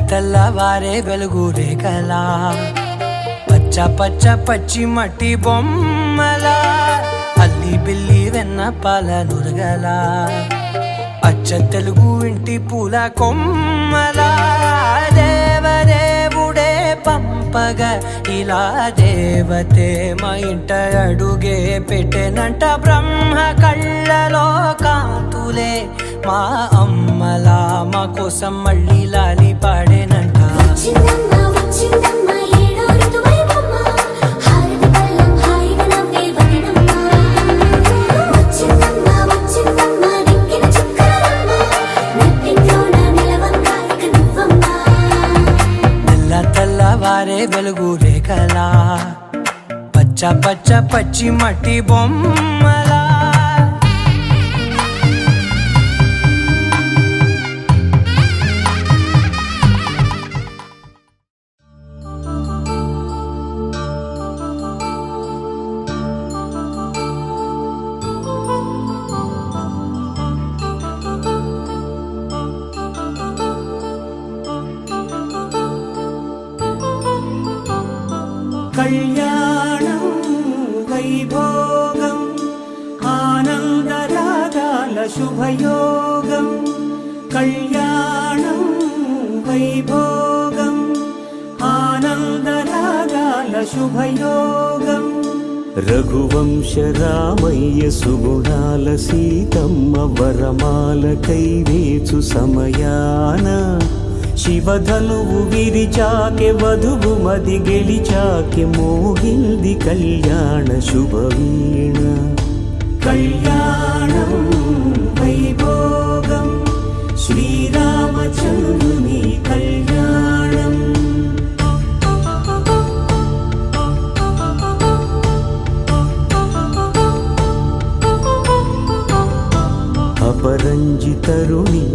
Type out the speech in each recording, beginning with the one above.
తెల్లవారే వెలుగు రేఖలా పచ్చ పచ్చ పచ్చి మట్టి బొమ్మలా అల్లి బిల్లి వెన్న పాల నురగలా అచ్చ తెలుగు ఇంటి పూల కొమ్మలా దేవదేవుడే పంపగా ఇలా దేవతే మా ఇంట అడుగే పెట్టెనంట బ్రహ్మ కళ్ళలో కాంతులే మా అమ్మలా మా కోసం మళ్ళీ లాలి పాడేనంట. తెల్లవారే వెలుగు రేఖలా పచ్చ పచ్చ పచ్చి మట్టి బొమ్మలా కళ్యాణం వైభోగం ఆనందరాగాల శుభయోగం కళ్యాణం వైభోగం ఆనందరాగాల శుభయోగం రఘువంశ రామయ్య సుగుణాల సీతమ్మ వరమాల కైవేచు సమయాన శివధనువు విరిచాకె వధువు మది గెలిచాకె మోగింది కళ్యాణ శుభవీణ కళ్యాణం వైభోగం శ్రీరామచంద్రుని కళ్యాణం అపరంజి తరుణి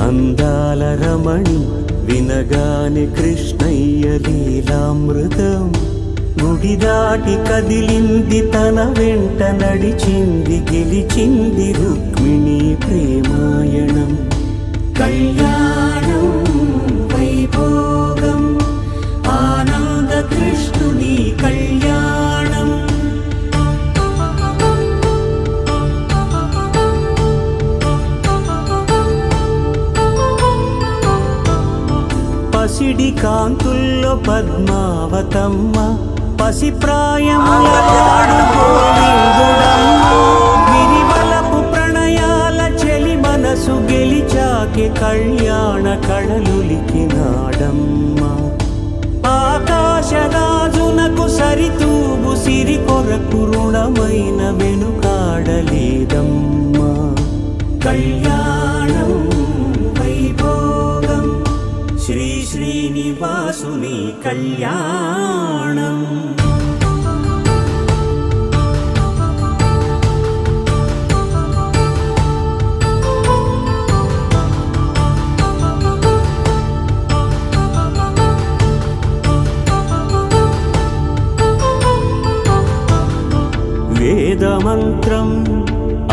అందాల రమణి వినగానే కృష్ణయ్య లీలామృతం గుడి దాటి కదిలింది తన వెంట నడిచింది గెలిచింది రుక్మిణి ప్రేమాయణం కళ్యాణం వైభోగం ఆనంద కృష్ణుని కళ్యాణం పసిడి కాంతుల్లో పద్మావతమ్మ పసి ప్రాయముల విరివలపు ప్రణయాల చెలి మనసు గెలిచాకే కళ్యాణ కళలులికినాడమ్మ ఆకాశరాజునకు సరితూగు సిరి కొరకు రుణమైన వెనుకాడలేదమ్మా కళ్యాణం వైభోగం శ్రీ శ్రీనివాసుని కళ్యాణం వేదమంత్రం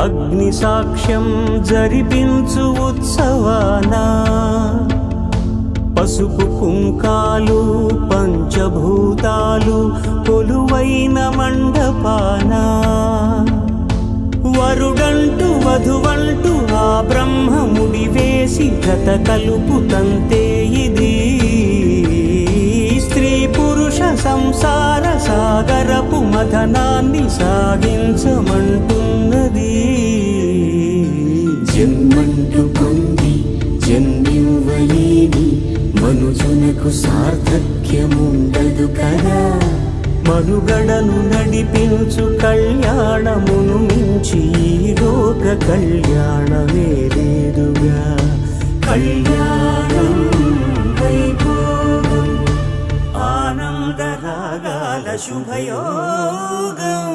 అగ్ని సాక్ష్యం జరిపించు ఉత్సవానా పసుపు కుంకాలు పంచభూతాలు కొలువైన మండపాన వరుడంటూ వధువంటూ ఆ బ్రహ్మముడి వేసి గత కలుపు తంతే ఇది స్త్రీ పురుష సంసార సాగరపు మథనాన్ని సాగించమంటున్నది జన్మంటూ పొంది జన్మివ్వలేని మనుజునకు సార్థక్యముండదు కదా మనుగడను నడిపించు కళ్యాణమును మించి ఈ లోక కళ్యాణమే లేదుగా కళ్యాణం వైభోగం ఆనందరాగాల శుభయోగం